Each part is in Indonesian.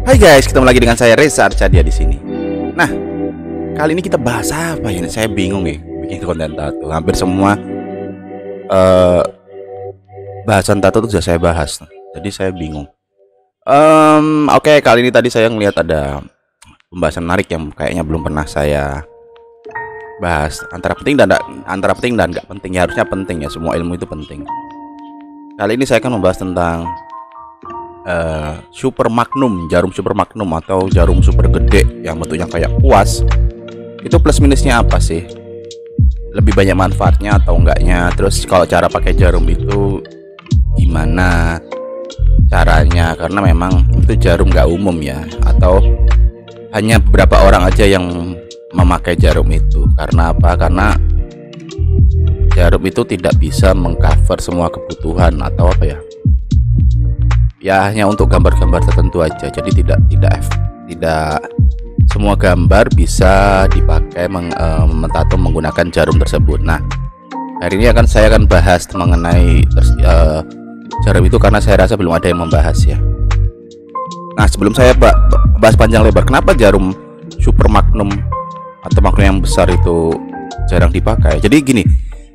Hai guys, ketemu lagi dengan saya Reza Arcadia di sini. Nah, kali ini kita bahas apa ya? Saya bingung nih bikin konten tato. Hampir semua bahasan tato itu sudah saya bahas. Jadi saya bingung. Oke, kali ini tadi saya ngelihat ada pembahasan menarik yang kayaknya belum pernah saya bahas. Antara penting dan nggak penting. Ya, harusnya penting ya. Semua ilmu itu penting. Kali ini saya akan membahas tentang super magnum, jarum super magnum atau jarum super gede yang bentuknya kayak kuas. Itu plus minusnya apa sih? Lebih banyak manfaatnya atau enggaknya? Terus kalau cara pakai jarum itu gimana caranya? Karena memang itu jarum nggak umum ya, atau hanya beberapa orang aja yang memakai jarum itu. Karena apa? Karena jarum itu tidak bisa mengcover semua kebutuhan atau apa ya? Ya hanya untuk gambar-gambar tertentu aja. Jadi tidak semua gambar bisa dipakai mentato menggunakan jarum tersebut. Nah, hari ini saya akan bahas mengenai jarum itu karena saya rasa belum ada yang membahas ya. Nah, sebelum saya bahas panjang lebar kenapa jarum super magnum atau magnum yang besar itu jarang dipakai. Jadi gini,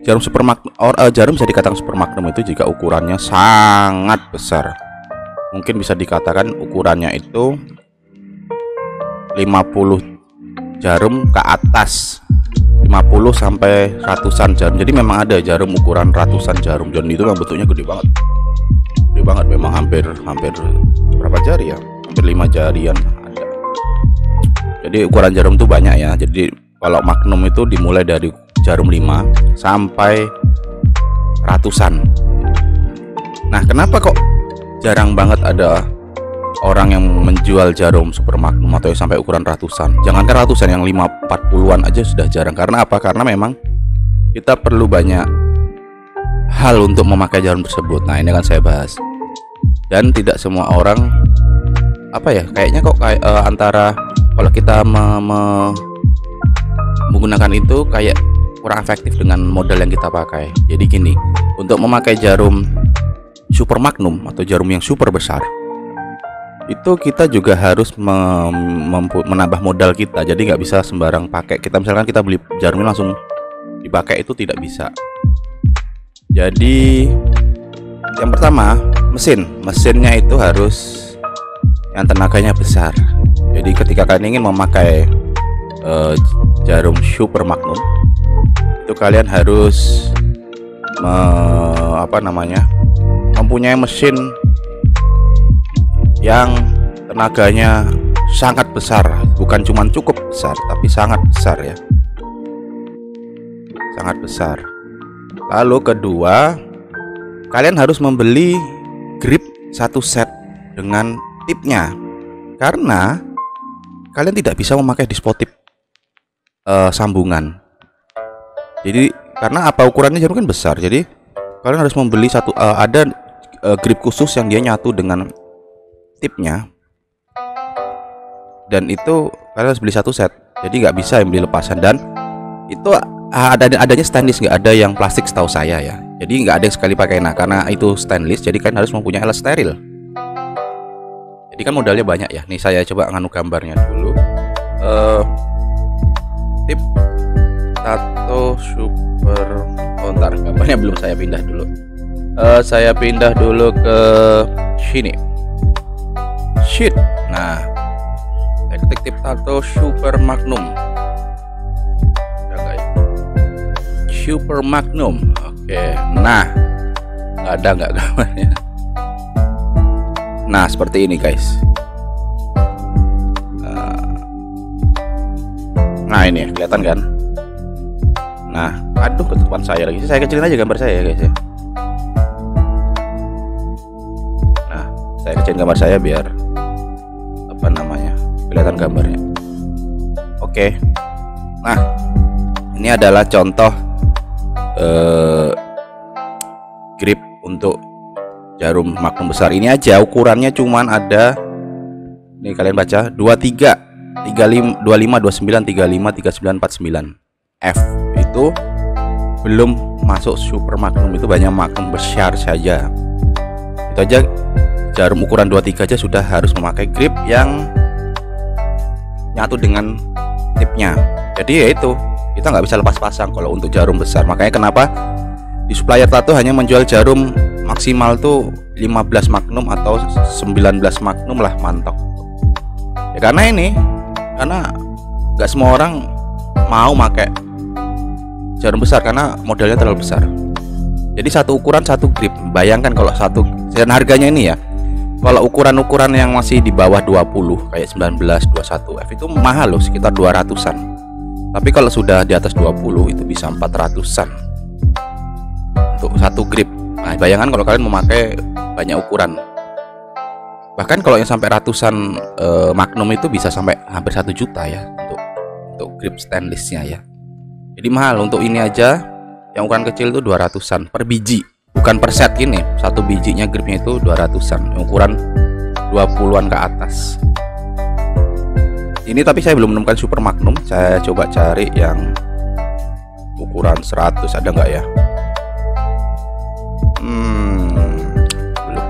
jarum super magnum jarum bisa dikatakan super magnum itu jika ukurannya sangat besar. Mungkin bisa dikatakan ukurannya itu 50 jarum ke atas, 50 sampai ratusan jarum. Jadi memang ada jarum ukuran ratusan jarum, dan itu memang bentuknya gede banget memang hampir berapa jari ya, hampir 5 jarian ada. Jadi ukuran jarum itu banyak ya. Jadi kalau magnum itu dimulai dari jarum 5 sampai ratusan. Nah, kenapa kok jarang banget ada orang yang menjual jarum super magnum atau yang sampai ukuran ratusan? Jangankan ratusan, yang 40-an aja sudah jarang. Karena apa? Karena memang kita perlu banyak hal untuk memakai jarum tersebut. Nah, ini akan saya bahas. Dan tidak semua orang apa ya, kayaknya kok antara kalau kita menggunakan itu kayak kurang efektif dengan modal yang kita pakai. Jadi gini, untuk memakai jarum super magnum atau jarum yang super besar itu kita juga harus menambah modal kita. Jadi nggak bisa sembarang pakai. Misalkan kita beli jarumnya langsung dipakai, itu tidak bisa. Jadi yang pertama, mesinnya itu harus yang tenaganya besar. Jadi ketika kalian ingin memakai jarum super magnum itu kalian harus mempunyai mesin yang tenaganya sangat besar. Bukan cuma cukup besar, tapi sangat besar ya, sangat besar. Lalu kedua, kalian harus membeli grip satu set dengan tipnya, karena kalian tidak bisa memakai dispo-tip sambungan. Jadi karena apa, ukurannya jarum kan besar, jadi kalian harus membeli ada grip khusus yang dia nyatu dengan tipnya, dan itu kalian harus beli satu set. Jadi nggak bisa yang beli lepasan, dan itu adanya stainless, nggak ada yang plastik setahu saya ya. Jadi nggak ada yang sekali pakai. Nah, karena itu stainless, jadi kalian harus mempunyai alat steril. Jadi kan modalnya banyak ya. Nih saya coba nganu gambarnya dulu. Tip tato super. Ntar gambarnya belum, saya pindah dulu. Saya pindah dulu ke sini. Sheet. Nah, saya ketik tip tato super magnum. Super magnum. Oke. Nah, nggak gambarnya. Nah, seperti ini guys. Nah, ini kelihatan kan? Nah, aduh, ketutupan saya lagi. Saya kecilin aja gambar saya ya guys ya. Nah, saya kecilin gambar saya biar kelihatan gambarnya. Oke. Nah, ini adalah contoh grip untuk jarum magnum besar. Ini aja ukurannya cuman ada, nih kalian baca, 23, 35, 25, 29, 35, 39, 49 F. Itu belum masuk super magnum, itu banyak magnum besar saja. Itu aja jarum ukuran 23 aja sudah harus memakai grip yang nyatu dengan tipnya. Jadi ya itu, kita nggak bisa lepas pasang kalau untuk jarum besar. Makanya kenapa di supplier tato hanya menjual jarum maksimal tuh 15 magnum atau 19 magnum lah, mantok. Ya karena nggak semua orang mau pakai jarum besar karena modalnya terlalu besar. Jadi satu ukuran satu grip. Bayangkan kalau satu, dan harganya ini ya, kalau ukuran-ukuran yang masih di bawah 20 kayak 19, 21 F itu mahal loh, sekitar 200-an. Tapi kalau sudah di atas 20 itu bisa 400-an untuk satu grip. Nah, bayangkan kalau kalian memakai banyak ukuran. Bahkan kalau yang sampai ratusan magnum itu bisa sampai hampir 1 juta ya untuk grip stainlessnya ya. Jadi mahal. Untuk ini aja yang ukuran kecil itu 200-an per biji, bukan per set ini. Satu bijinya gripnya itu 200-an, ukuran 20-an ke atas. Ini tapi saya belum menemukan super magnum. Saya coba cari yang ukuran 100, ada nggak ya? Belum.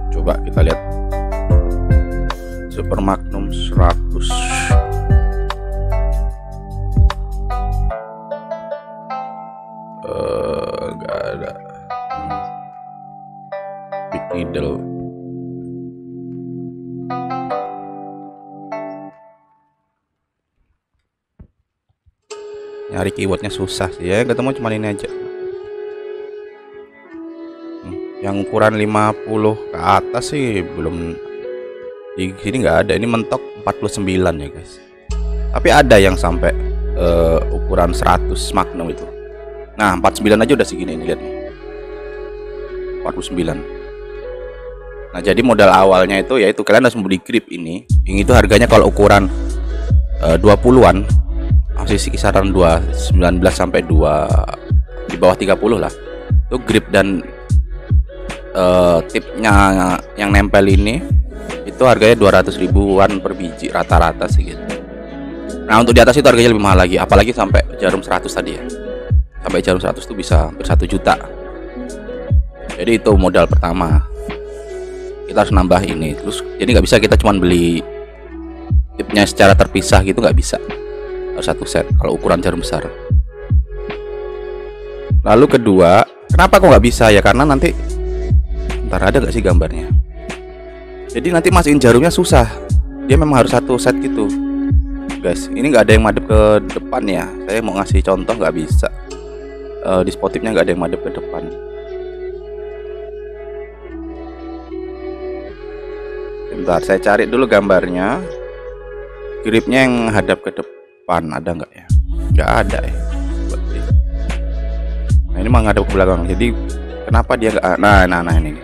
Coba kita lihat super magnum 100. Nggak ada. Big needle. Nyari keywordnya susah sih ya, ketemu cuma ini aja. Yang ukuran 50 ke atas sih belum, di sini nggak ada. Ini mentok 49 ya guys. Tapi ada yang sampai ukuran 100 magnum itu. Nah 49 aja udah segini nih, lihat nih, 49. Nah jadi modal awalnya itu yaitu kalian harus membeli grip ini. Yang itu harganya kalau ukuran 20-an masih kisaran 19 sampai 2 di bawah 30 lah. Itu grip dan tipnya yang nempel ini itu harganya 200 ribuan per biji rata-rata sih gitu. Nah untuk di atas itu harganya lebih mahal lagi, apalagi sampai jarum 100 tadi ya. Sampai jarum 100 itu bisa hampir 1 juta. Jadi itu modal pertama, kita harus nambah ini. Terus jadi nggak bisa kita cuma beli tipnya secara terpisah gitu, nggak bisa, harus satu set kalau ukuran jarum besar. Lalu kedua, kenapa kok nggak bisa ya? Karena nanti ntar ada nggak sih gambarnya? Jadi nanti masukin jarumnya susah, dia memang harus satu set gitu guys. Ini nggak ada yang madep ke depan ya, saya mau ngasih contoh nggak bisa. Di spotifnya nggak ada yang madep ke depan. Bentar, saya cari dulu gambarnya. Gripnya yang hadap ke depan ada nggak ya? Nggak ada ya. Nah ini menghadap ke belakang. Jadi kenapa dia nggak? Nah ini.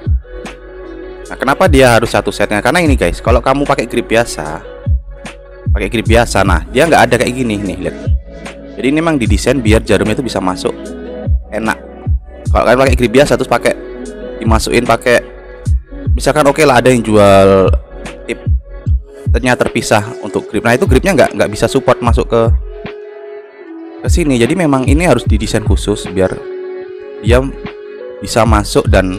Nah kenapa dia harus satu setnya? Karena ini guys, kalau kamu pakai grip biasa, nah dia nggak ada kayak gini nih, lihat. Jadi ini memang didesain biar jarumnya itu bisa masuk enak. Kalau kalian pakai grip biasa terus dimasukin pakai, misalkan oke lah ada yang jual tip ternyata terpisah untuk grip. Nah itu gripnya nggak bisa support masuk ke sini. Jadi memang ini harus didesain khusus biar dia bisa masuk dan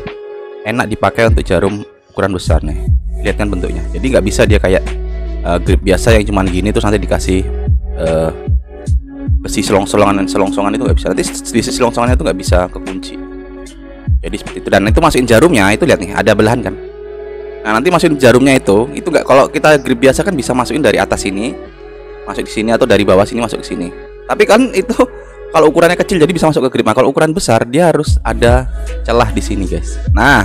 enak dipakai untuk jarum ukuran besar nih. Lihat kan bentuknya. Jadi nggak bisa dia kayak grip biasa yang cuman gini terus nanti dikasih besi selongsongan itu nggak bisa. Nanti di selongsongannya itu nggak bisa kekunci. Jadi seperti itu. Dan itu masukin jarumnya itu, lihat nih ada belahan kan. Nah nanti masukin jarumnya itu nggak, kalau kita grip biasa kan bisa masukin dari atas sini masuk di sini atau dari bawah sini masuk ke sini. Tapi kan itu kalau ukurannya kecil jadi bisa masuk ke grip. Nah kalau ukuran besar dia harus ada celah di sini guys. Nah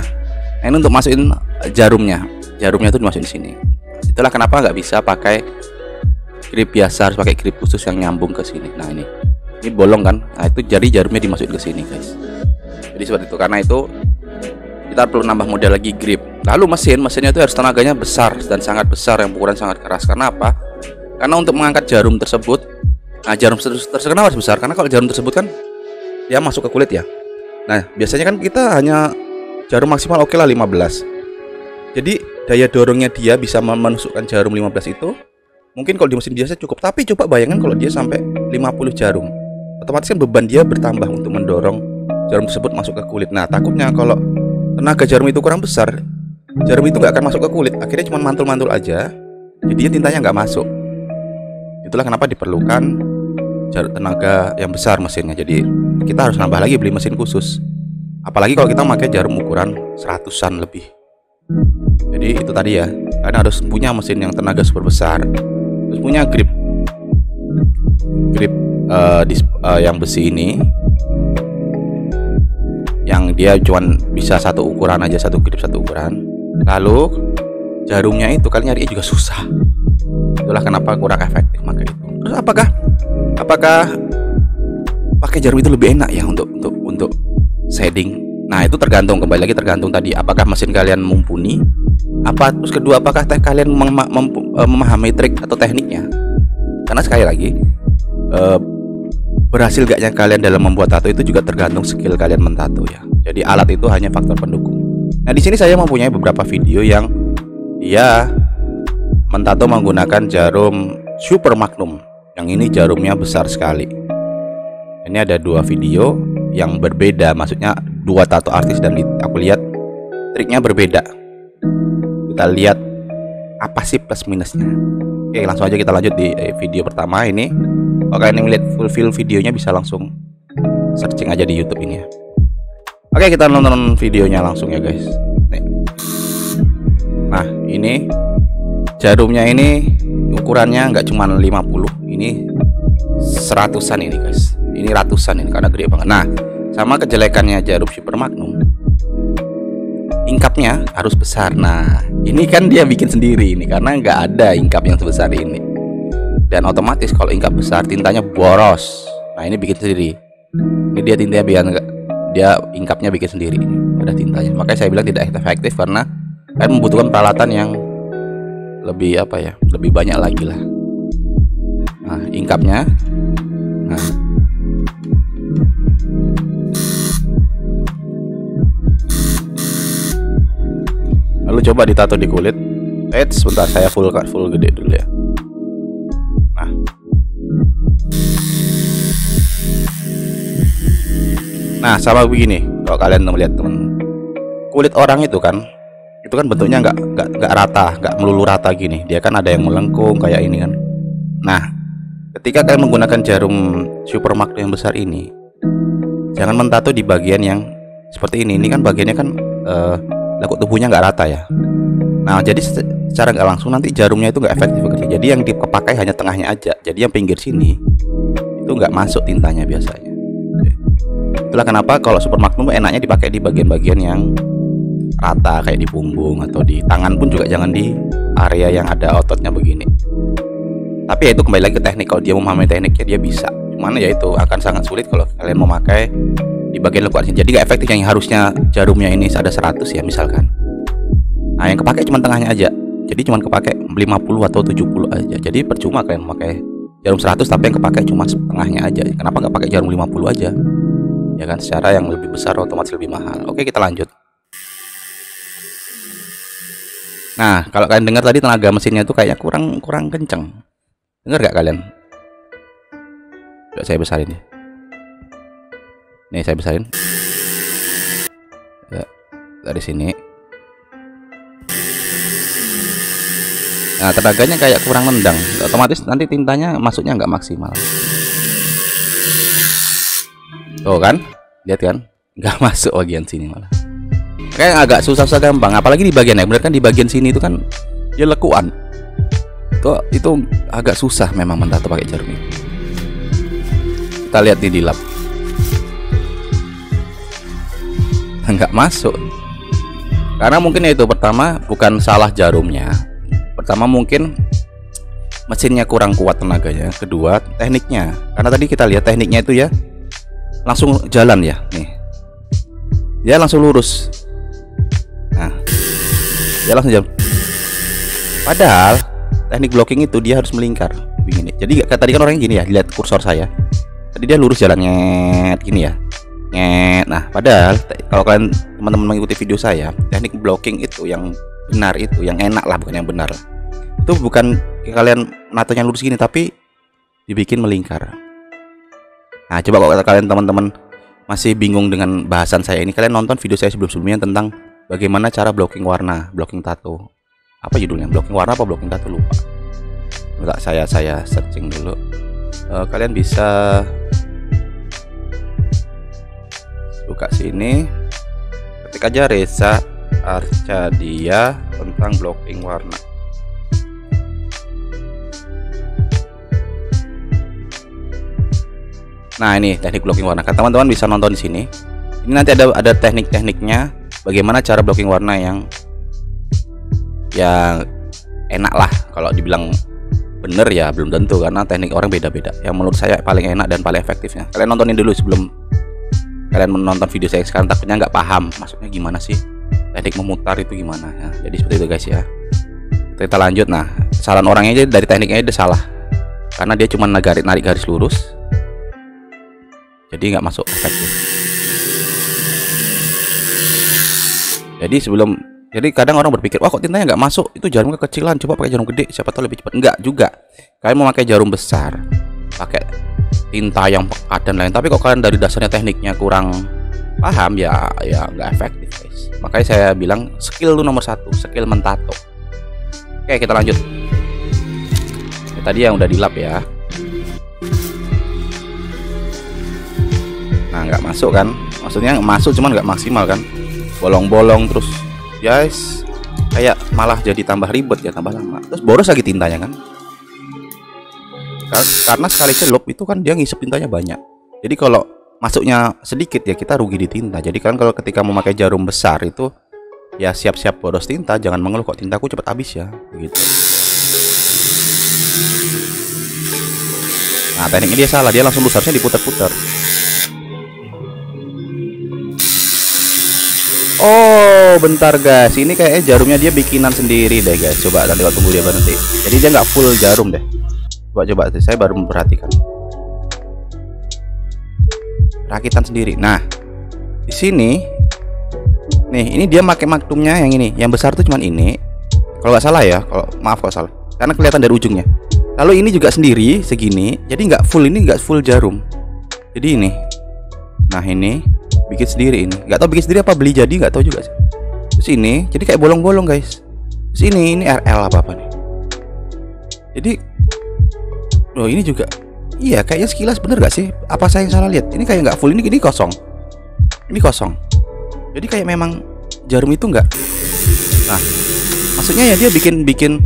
ini untuk masukin jarumnya itu dimasukin di sini. Itulah kenapa nggak bisa pakai grip biasa, harus pakai grip khusus yang nyambung ke sini. Nah ini bolong kan. Nah itu jadi jarumnya dimasukin ke sini guys. Jadi seperti itu. Karena itu kita perlu nambah model lagi grip. Lalu mesinnya itu harus tenaganya besar dan sangat besar, yang ukuran sangat keras. Karena apa? Karena untuk mengangkat jarum tersebut, nah jarum tersebut harus besar. Karena kalau jarum tersebut kan dia masuk ke kulit ya. Nah biasanya kan kita hanya jarum maksimal oke lah 15. Jadi daya dorongnya dia bisa menusukkan jarum 15 itu mungkin kalau di mesin biasa cukup. Tapi coba bayangkan kalau dia sampai 50 jarum, otomatis kan beban dia bertambah untuk mendorong jarum tersebut masuk ke kulit. Nah takutnya kalau tenaga jarum itu kurang besar, jarum itu nggak akan masuk ke kulit, akhirnya cuma mantul-mantul aja, jadinya tintanya nggak masuk. Itulah kenapa diperlukan jarum tenaga yang besar mesinnya. Jadi kita harus nambah lagi beli mesin khusus, apalagi kalau kita pakai jarum ukuran 100-an lebih. Jadi itu tadi ya, karena harus punya mesin yang tenaga super besar, terus punya grip yang besi ini, yang dia cuman bisa satu ukuran aja, satu grip satu ukuran. Lalu jarumnya itu kalian nyari juga susah. Itulah kenapa kurang efektif pakai itu. Terus apakah pakai jarum itu lebih enak ya untuk shading? Nah, itu tergantung, kembali lagi tergantung tadi apakah mesin kalian mumpuni, terus kedua apakah kalian memahami trik atau tekniknya. Karena sekali lagi berhasil gaknya kalian dalam membuat tato itu juga tergantung skill kalian mentato ya. Jadi alat itu hanya faktor pendukung. Nah, di sini saya mempunyai beberapa video yang dia mentato menggunakan jarum Super Magnum. Yang ini jarumnya besar sekali. Ini ada dua video yang berbeda, maksudnya dua tato artis, dan aku lihat triknya berbeda. Kita lihat apa sih plus minusnya. Oke, langsung aja kita lanjut di video pertama ini. Kalau kalian ingin lihat full videonya bisa langsung searching aja di YouTube ini ya. Oke, kita nonton videonya langsung ya guys. Nih. Nah, ini jarumnya ini ukurannya nggak cuma 50, ini 100-an ini guys. Ini ratusan ini karena gede banget. Nah, sama kejelekannya jarum Super Magnum, ingkapnya harus besar. Nah, ini kan dia bikin sendiri ini karena nggak ada ingkap yang sebesar ini. Dan otomatis kalau ingkap besar tintanya boros. Nah, ini bikin sendiri. Ini dia tintanya biar dia ingkapnya bikin sendiri. Ada tintanya. Makanya saya bilang tidak efektif karena kan membutuhkan peralatan yang lebih lebih banyak lagi lah. Nah, ingkapnya. Nah, lalu coba ditato di kulit. Sebentar, saya full gede dulu ya. Nah, sama begini. Kalau kalian melihat teman, kulit orang itu kan bentuknya nggak rata, nggak melulu rata gini. Dia kan ada yang melengkung kayak ini kan. Nah, ketika kalian menggunakan jarum Super Magnum yang besar ini, jangan mentato di bagian yang seperti ini. Ini kan bagiannya kan lekuk tubuhnya nggak rata ya. Nah, jadi secara nggak langsung nanti jarumnya itu nggak efektif bekerja. Jadi yang dipakai hanya tengahnya aja. Jadi yang pinggir sini itu nggak masuk tintanya biasanya. Itulah kenapa kalau Super Magnum enaknya dipakai di bagian-bagian yang rata, kayak di punggung atau di tangan pun juga jangan di area yang ada ototnya begini. Tapi ya itu kembali lagi ke teknik. Kalau dia memahami tekniknya dia bisa. Cuman ya itu akan sangat sulit kalau kalian memakai di bagian lekukan sini. Jadi nggak efektif. Yang harusnya jarumnya ini ada 100 ya misalkan. Nah, yang kepake cuma tengahnya aja. Jadi cuma kepake 50 atau 70 aja. Jadi percuma kalian memakai jarum 100 tapi yang kepake cuma setengahnya aja. Kenapa nggak pakai jarum 50 aja? Ya kan, secara yang lebih besar otomatis lebih mahal. Oke, kita lanjut. Nah, kalau kalian dengar tadi tenaga mesinnya itu kayaknya kurang kenceng. Dengar gak kalian? Coba saya besarin ya. Nih, saya besarin. Ya, dari sini. Nah, tenaganya kayak kurang nendang. Otomatis nanti tintanya masuknya nggak maksimal. Tuh kan, lihat kan, nggak masuk bagian sini malah. Kayak agak susah gampang, apalagi di bagian bener kan di bagian sini itu kan dia lekuan. Itu agak susah memang mentato pakai jarum ini. Kita lihat nih di lap, nggak masuk. Karena mungkin itu pertama bukan salah jarumnya, pertama mungkin mesinnya kurang kuat tenaganya, kedua tekniknya. Karena tadi kita lihat tekniknya itu ya langsung jalan ya, nih dia langsung lurus. Nah, dia langsung jalan. Padahal teknik blocking itu dia harus melingkar begini. Jadi tadi kan orangnya gini ya, lihat kursor saya. Tadi dia lurus jalannya gini ya, nyet. Nah, padahal kalau kalian teman-teman mengikuti video saya, teknik blocking itu yang benar, itu yang enak lah, bukan yang benar. Itu bukan kalian natonya lurus gini, tapi dibikin melingkar. Nah, coba kalau kalian teman-teman masih bingung dengan bahasan saya ini, kalian nonton video saya sebelum-sebelumnya tentang bagaimana cara blocking warna, blocking tato. Apa judulnya? Blocking warna apa blocking tato, lupa. Enggak, saya searching dulu. Kalian bisa buka sini, ketik aja Reza Arcadia tentang blocking warna. Nah, ini teknik blocking warna. Kan teman-teman bisa nonton di sini. Ini nanti ada teknik-tekniknya, bagaimana cara blocking warna yang enak lah. Kalau dibilang bener ya belum tentu, karena teknik orang beda-beda. Yang menurut saya paling enak dan paling efektifnya, kalian nontonin dulu sebelum kalian menonton video saya sekarang, takutnya nggak paham maksudnya gimana sih teknik memutar itu gimana ya. Jadi seperti itu guys ya. Kita lanjut. Nah, saran orangnya aja dari tekniknya udah salah, karena dia cuma narik garis lurus, jadi nggak masuk efektif. Jadi kadang orang berpikir, wah kok tintanya nggak masuk, itu jarumnya kekecilan, coba pakai jarum gede, siapa tahu lebih cepat. Enggak juga, kalian mau pakai jarum besar, pakai tinta yang pekat dan lain, tapi kok kalian dari dasarnya tekniknya kurang paham, ya nggak efektif guys. Makanya saya bilang skill itu nomor satu, skill mentato. Oke, kita lanjut. Ini tadi yang udah dilap ya. Nah, nggak masuk kan, maksudnya masuk cuman nggak maksimal kan, bolong-bolong terus guys, kayak malah jadi tambah ribet ya, tambah lama, terus boros lagi tintanya kan. Karena sekali celup itu kan dia ngisep tintanya banyak, jadi kalau masuknya sedikit ya kita rugi di tinta. Jadi kan kalau ketika memakai jarum besar itu ya siap-siap boros tinta, jangan mengeluh kok tintaku cepat habis ya begitu. Nah, tekniknya dia salah, dia langsung harusnya diputar-putar. Oh bentar guys, ini kayaknya jarumnya dia bikinan sendiri deh guys. Coba nanti kalau tunggu dia berhenti, jadi dia nggak full jarum deh. Coba saya baru memperhatikan rakitan sendiri. Nah di sini nih, ini dia pakai magnumnya yang ini, yang besar tuh cuman ini kalau nggak salah ya, kalau maaf kalau salah, karena kelihatan dari ujungnya. Lalu ini juga sendiri segini, jadi nggak full, ini nggak full jarum. Jadi ini, nah ini bikin sendiri, ini nggak tahu bikin sendiri apa beli jadi, nggak tahu juga sih. Terus ini jadi kayak bolong-bolong guys. Terus ini RL apa nih. Jadi loh, ini juga iya kayaknya sekilas bener gak sih, apa saya yang salah lihat? Ini kayak nggak full, ini kosong, ini kosong. Jadi kayak memang jarum itu nggak. Nah maksudnya ya dia bikin bikin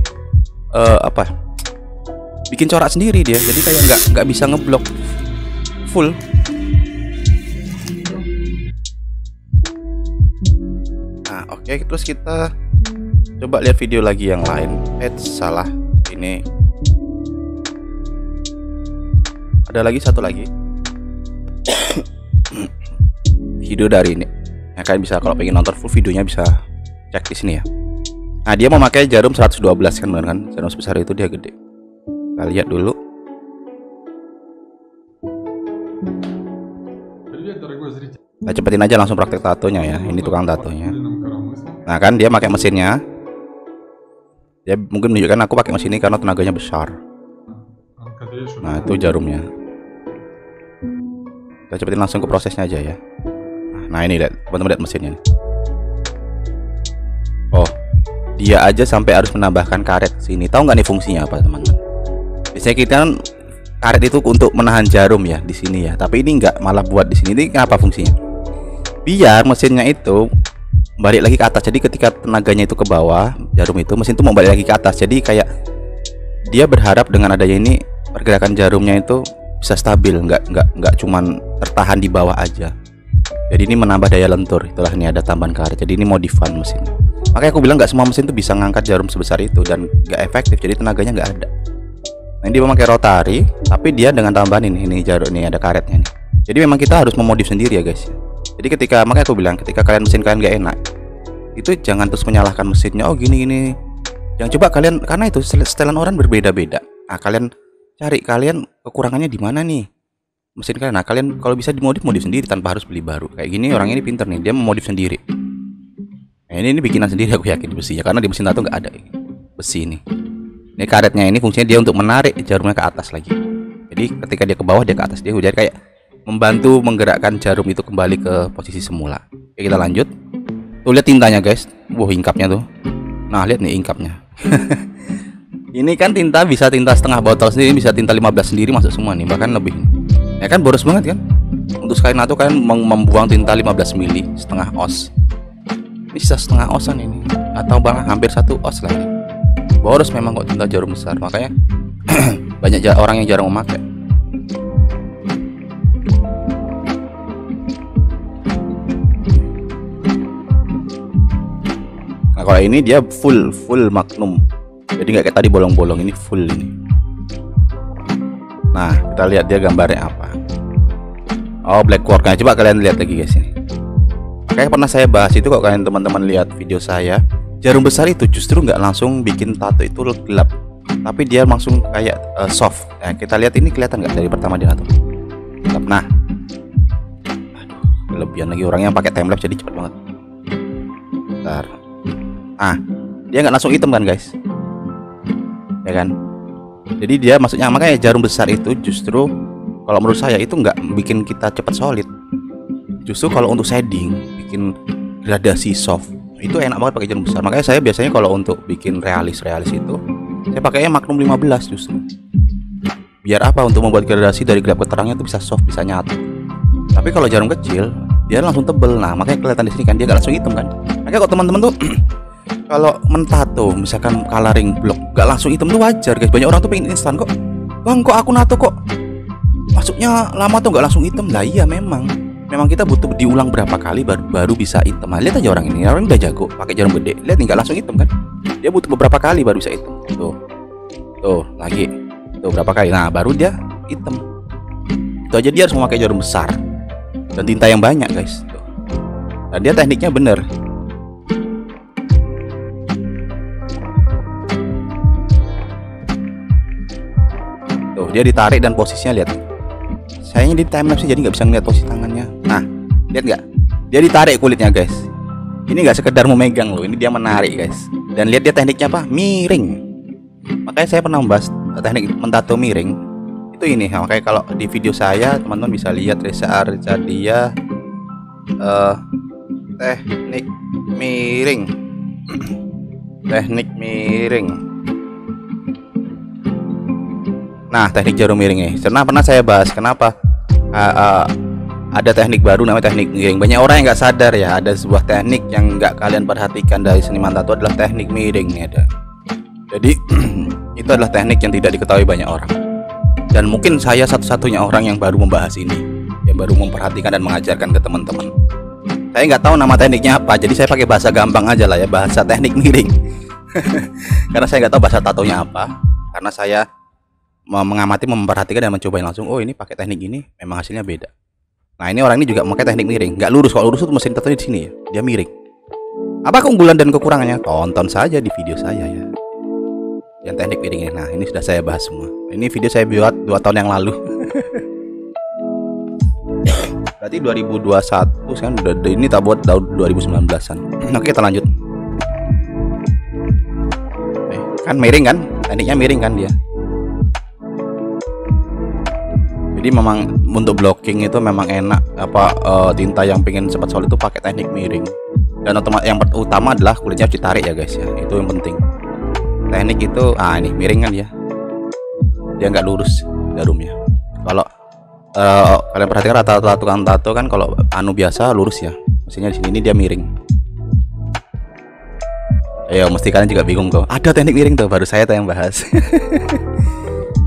corak sendiri dia, jadi kayak nggak bisa ngeblok full. Oke, terus kita coba lihat video lagi yang lain. Salah, ini ada lagi satu lagi video dari ini. Nah, kalian bisa kalau pengen nonton full videonya bisa cek di sini ya. Nah, dia mau pakai jarum 112 kan, bener kan? Jarum sebesar itu dia gede. Kita lihat dulu. Nah, cepetin aja langsung praktek tatonya ya. Ini tukang tatonya. Nah kan dia pakai mesinnya. Dia mungkin menunjukkan aku pakai mesin ini karena tenaganya besar. Nah itu jarumnya. Kita cepetin langsung ke prosesnya aja ya. Nah ini lihat, teman-teman lihat mesinnya nih. Oh, dia aja sampai harus menambahkan karet sini. Tahu nggak nih fungsinya apa teman-teman? Biasanya kita kan karet itu untuk menahan jarum ya di sini ya. Tapi ini nggak, malah buat di sini. Ini apa fungsinya? Biar mesinnya itu balik lagi ke atas. Jadi ketika tenaganya itu ke bawah, jarum itu, mesin itu mau balik lagi ke atas. Jadi kayak dia berharap dengan adanya ini pergerakan jarumnya itu bisa stabil, nggak cuman tertahan di bawah aja. Jadi ini menambah daya lentur. Itulah, ini ada tambahan karet. Jadi ini modifan mesin. Makanya aku bilang nggak semua mesin tuh bisa ngangkat jarum sebesar itu dan nggak efektif. Jadi tenaganya nggak ada. Nah, ini dia memakai rotari, tapi dia dengan tambahan ini jarum, ini ada karetnya nih. Jadi memang kita harus memodif sendiri ya guys. Jadi makanya aku bilang ketika mesin kalian gak enak, itu jangan terus menyalahkan mesinnya. Oh gini. Yang coba kalian, karena itu setelan orang berbeda-beda. Nah kalian cari kekurangannya di mana nih mesin kalian. Nah kalian kalau bisa modif sendiri tanpa harus beli baru. Kayak gini orang ini pinter nih, dia memodif sendiri. Nah, ini bikinan sendiri aku yakin besinya, karena di mesin tato nggak ada besi ini. Ini karetnya, ini fungsinya dia untuk menarik jarumnya ke atas lagi. Jadi ketika dia ke bawah, dia ke atas, dia jadi kayak membantu menggerakkan jarum itu kembali ke posisi semula. Oke, kita lanjut. Tuh lihat tintanya guys. Wah, ingkapnya tuh. Nah, lihat nih ingkapnya. Ini kan tinta bisa tinta setengah botol sendiri, bisa tinta 15 sendiri masuk semua nih, bahkan lebih. Ya kan boros banget kan? Untuk sekali nato kan membuang tinta 15 mili, setengah os. Ini sisa setengah osan ini, atau bahkan hampir 1 os lah ini. Boros memang kok tinta jarum besar, makanya banyak orang yang jarang memakai. Nah, kalau ini dia full magnum, jadi nggak kayak tadi bolong-bolong, ini full ini. Nah, kita lihat dia gambarnya apa. Oh, black quartz. Coba kalian lihat lagi guys ini. Kayak pernah saya bahas itu, kok kalian teman-teman lihat video saya, jarum besar itu justru nggak langsung bikin tato itu gelap, tapi dia langsung kayak soft. Nah, kita lihat ini kelihatan nggak dari pertama dia nato gelap. Nah, aduh, kelebihan lagi orangnya pakai timelapse jadi cepet banget. Bentar. Ah, dia nggak langsung hitam kan guys, ya kan? Jadi dia maksudnya, makanya jarum besar itu justru kalau menurut saya itu nggak bikin kita cepat solid. Justru kalau untuk shading, bikin gradasi soft, itu enak banget pakai jarum besar. Makanya saya biasanya kalau untuk bikin realis itu, saya pakainya Magnum 15 justru. Biar apa? Untuk membuat gradasi dari gelap ke terangnya itu bisa soft, bisa nyatu. Tapi kalau jarum kecil, dia langsung tebel. Nah, makanya kelihatan di sini kan dia nggak langsung hitam kan. Makanya kalau teman-teman tuh kalau mentato misalkan coloring block gak langsung hitam tuh wajar guys. Banyak orang tuh pengen instan kok. Bang, kok aku nato kok masuknya lama tuh gak langsung hitam. Lah iya, memang kita butuh diulang berapa kali baru bisa hitam. Nah, lihat aja orang ini udah jago pakai jarum gede. Lihat nih, gak langsung hitam kan. Dia butuh beberapa kali baru bisa hitam. Tuh lagi. Tuh berapa kali. Nah, baru dia hitam. Itu aja dia harus memakai jarum besar dan tinta yang banyak guys. Tuh. Dan dia tekniknya bener. Dia ditarik dan posisinya lihat. Sayangnya di timelapse jadi nggak bisa ngeliat posisi tangannya. Nah, lihat nggak? Dia ditarik kulitnya guys. Ini nggak sekedar memegang loh, ini dia menarik guys. Dan lihat dia tekniknya apa? Miring. Makanya saya pernah membahas teknik mentato miring. Itu ini. Makanya kalau di video saya teman-teman bisa lihat Reza Arcadia teknik miring. Teknik miring. Nah, teknik jarum miringnya pernah saya bahas. Kenapa ada teknik baru namanya teknik miring. Banyak orang yang nggak sadar ya, ada sebuah teknik yang nggak kalian perhatikan dari seniman tato adalah teknik miring nih ada. Jadi itu adalah teknik yang tidak diketahui banyak orang. Dan mungkin saya satu-satunya orang yang baru membahas ini, yang baru memperhatikan dan mengajarkan ke teman-teman. Saya nggak tahu nama tekniknya apa, jadi saya pakai bahasa gampang aja lah ya, bahasa teknik miring. Karena saya nggak tahu bahasa tatonya apa. Karena saya mengamati, memperhatikan dan mencobain langsung. Oh, ini pakai teknik ini memang hasilnya beda. Nah, ini orang ini juga pakai teknik miring, nggak lurus. Kalau lurus itu mesin tato di sini ya, dia miring. Apa keunggulan dan kekurangannya? Tonton saja di video saya ya, yang teknik miringnya. Nah, ini sudah saya bahas semua. Ini video saya buat 2 tahun yang lalu. Berarti 2021 kan udah, ini tak buat tahun 2019an. Oke, kita lanjut. Kan miring kan, tekniknya miring kan dia. Jadi memang untuk blocking itu memang enak tinta yang pengen cepat solid itu pakai teknik miring. Dan yang utama adalah kulitnya harus ditarik ya guys ya, itu yang penting. Teknik itu ini miring kan ya, dia nggak lurus jarumnya. Kalau kalian perhatikan rata-rata tukang tato kan kalau biasa lurus ya, mestinya di sini ini dia miring. Ayo, mesti kalian juga bingung kok, ada teknik miring tuh, baru saya yang bahas.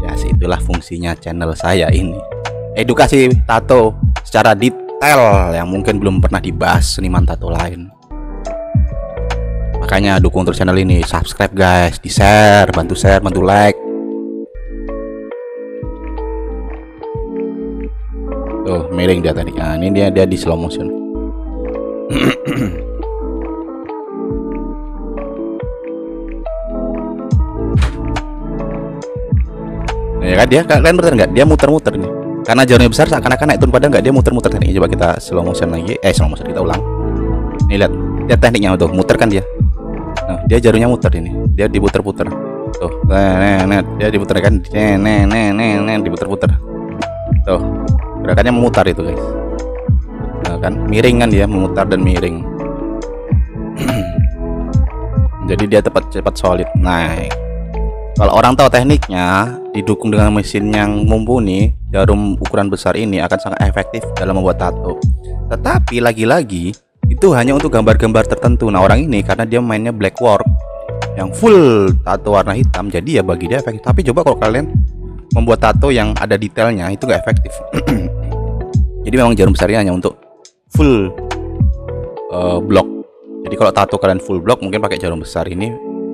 Ya, itulah fungsinya channel saya ini, edukasi tato secara detail yang mungkin belum pernah dibahas seniman tato lain. Makanya dukung terus channel ini, subscribe guys, di share, bantu like. Tuh miring dia tekniknya. Ini dia di slow motion. Ya kan, dia kalian bener nggak? Dia muter-muter nih. Karena jarumnya besar seakan-akan naik turun, padahal nggak, dia muter-muter tekniknya. Coba kita slow motion lagi. Slow motion kita ulang. Nih lihat tekniknya tuh, muter kan dia. Nah, dia jarumnya muter ini. Dia diputer-puter. Tuh, dia diputer kan. Diputer-puter. Tuh, gerakannya memutar itu guys. Nah, kan miring kan dia, memutar dan miring. jadi dia cepat solid. Nah, kalau orang tahu tekniknya, didukung dengan mesin yang mumpuni, jarum ukuran besar ini akan sangat efektif dalam membuat tato. Tetapi lagi-lagi itu hanya untuk gambar-gambar tertentu. Nah, orang ini karena dia mainnya black work yang full tato warna hitam, jadi ya bagi dia efektif. Tapi coba kalau kalian membuat tato yang ada detailnya, itu nggak efektif. Jadi memang jarum besar ini hanya untuk full block. Jadi kalau tato kalian full block, mungkin pakai jarum besar ini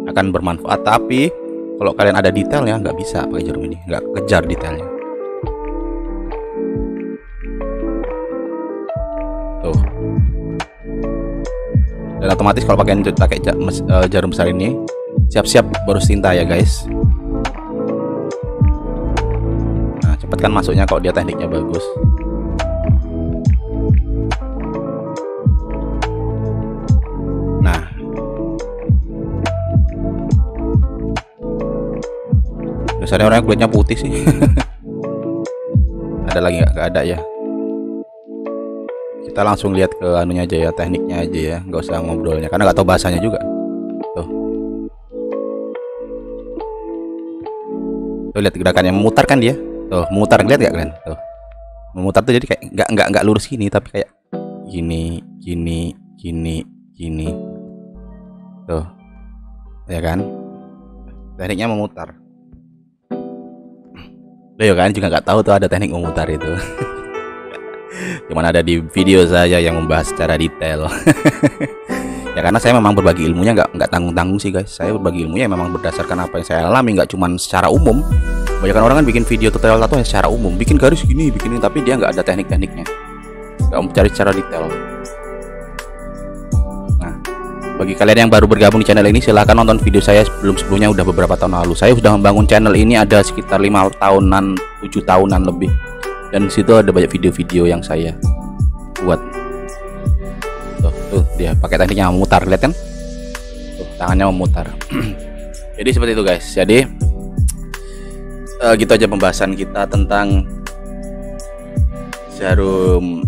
akan bermanfaat. Tapi kalau kalian ada detailnya, nggak bisa pakai jarum ini, nggak kejar detailnya. Tuh. Dan otomatis kalau pakai jarum besar ini, siap-siap baru tinta ya guys. Nah, cepet kan masuknya kalau dia tekniknya bagus. Nah, biasanya orangnya kulitnya putih sih. Ada lagi nggak ada ya? Kita langsung lihat ke anunya aja ya, tekniknya aja ya, nggak usah ngobrolnya karena nggak tahu bahasanya juga. Tuh lihat gerakannya, memutar kan dia. Tuh memutar, lihat nggak kalian? Tuh memutar tuh, jadi kayak nggak lurus gini, tapi kayak gini. Tuh ya kan, tekniknya memutar. Loh ya kan, juga nggak tahu tuh ada teknik memutar itu. Cuman ada di video saya yang membahas secara detail. Ya karena saya memang berbagi ilmunya nggak tanggung-tanggung sih guys. Saya berbagi ilmunya memang berdasarkan apa yang saya alami, nggak cuman secara umum. Banyak orang kan bikin video tutorial tato secara umum, bikin garis gini, bikin ini, tapi dia nggak ada teknik-tekniknya, nggak mencari secara detail. Nah, bagi kalian yang baru bergabung di channel ini, silahkan nonton video saya sebelumnya udah beberapa tahun lalu. Saya sudah membangun channel ini ada sekitar 5 tahunan, 7 tahunan lebih. Dan disitu ada banyak video-video yang saya buat. Tuh dia pakai tekniknya memutar, lihat kan? Tuh tangannya memutar. Jadi seperti itu guys. Jadi gitu aja pembahasan kita tentang jarum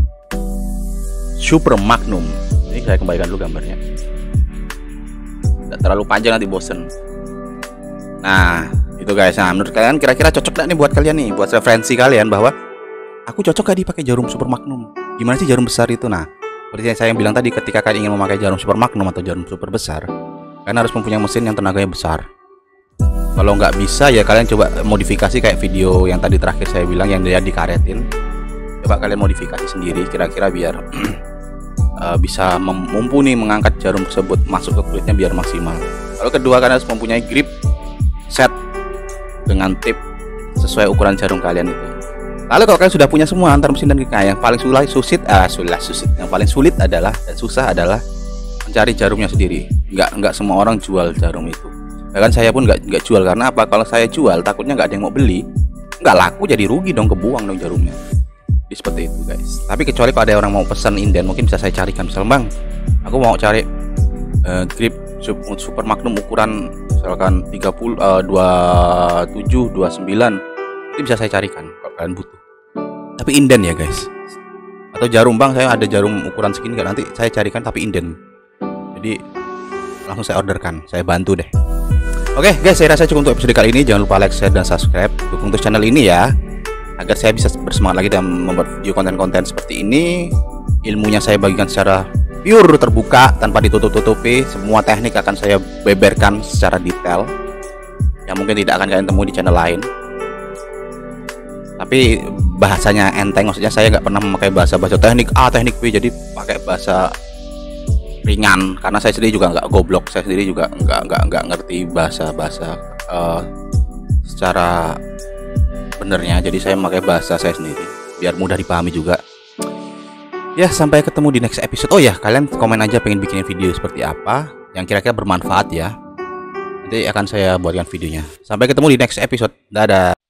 Super Magnum. Ini saya kembalikan dulu gambarnya. Tidak terlalu panjang nanti bosen. Nah itu guys. Nah menurut kalian kira-kira cocok gak nih buat kalian nih, buat referensi kalian bahwa aku cocok gak dipakai jarum Super Magnum? Gimana sih jarum besar itu? Nah, seperti yang saya bilang tadi, ketika kalian ingin memakai jarum Super Magnum atau jarum super besar, kalian harus mempunyai mesin yang tenaganya besar. Kalau nggak bisa ya kalian coba modifikasi kayak video yang tadi terakhir saya bilang yang dia dikaretin. Coba kalian modifikasi sendiri kira-kira biar bisa mumpuni mengangkat jarum tersebut masuk ke kulitnya biar maksimal. Lalu kedua, kalian harus mempunyai grip set dengan tip sesuai ukuran jarum kalian itu. Lalu kalau kalian sudah punya semua antar mesin dan gripnya, yang paling yang paling sulit adalah dan susah adalah mencari jarumnya sendiri. Nggak semua orang jual jarum itu. Bahkan saya pun nggak jual, karena apa? Kalau saya jual takutnya nggak ada yang mau beli, nggak laku, jadi rugi dong, kebuang dong jarumnya. Jadi seperti itu guys. Tapi kecuali kalau ada orang mau pesan inden, mungkin bisa saya carikan. Misal bang, aku mau cari grip Super Magnum ukuran misalkan 30, 27, 29, itu bisa saya carikan kalau kalian butuh. Tapi inden ya guys. Atau jarum, bang saya ada jarum ukuran segini nggak, nanti saya carikan tapi inden. Jadi langsung saya orderkan, saya bantu deh. Oke guys, saya rasa cukup untuk episode kali ini. Jangan lupa like, share, dan subscribe. Dukung terus channel ini ya, agar saya bisa bersemangat lagi dalam membuat video konten-konten seperti ini. Ilmunya saya bagikan secara pure, terbuka, tanpa ditutup-tutupi. Semua teknik akan saya beberkan secara detail yang mungkin tidak akan kalian temui di channel lain. Tapi bahasanya enteng, maksudnya saya nggak pernah memakai bahasa teknik A, teknik B, jadi pakai bahasa ringan. Karena saya sendiri juga nggak goblok, saya sendiri juga nggak ngerti bahasa secara benernya. Jadi saya memakai bahasa saya sendiri biar mudah dipahami juga. Ya, sampai ketemu di next episode. Oh ya, kalian komen aja pengen bikin video seperti apa yang kira-kira bermanfaat ya. Nanti akan saya buatkan videonya. Sampai ketemu di next episode. Dadah.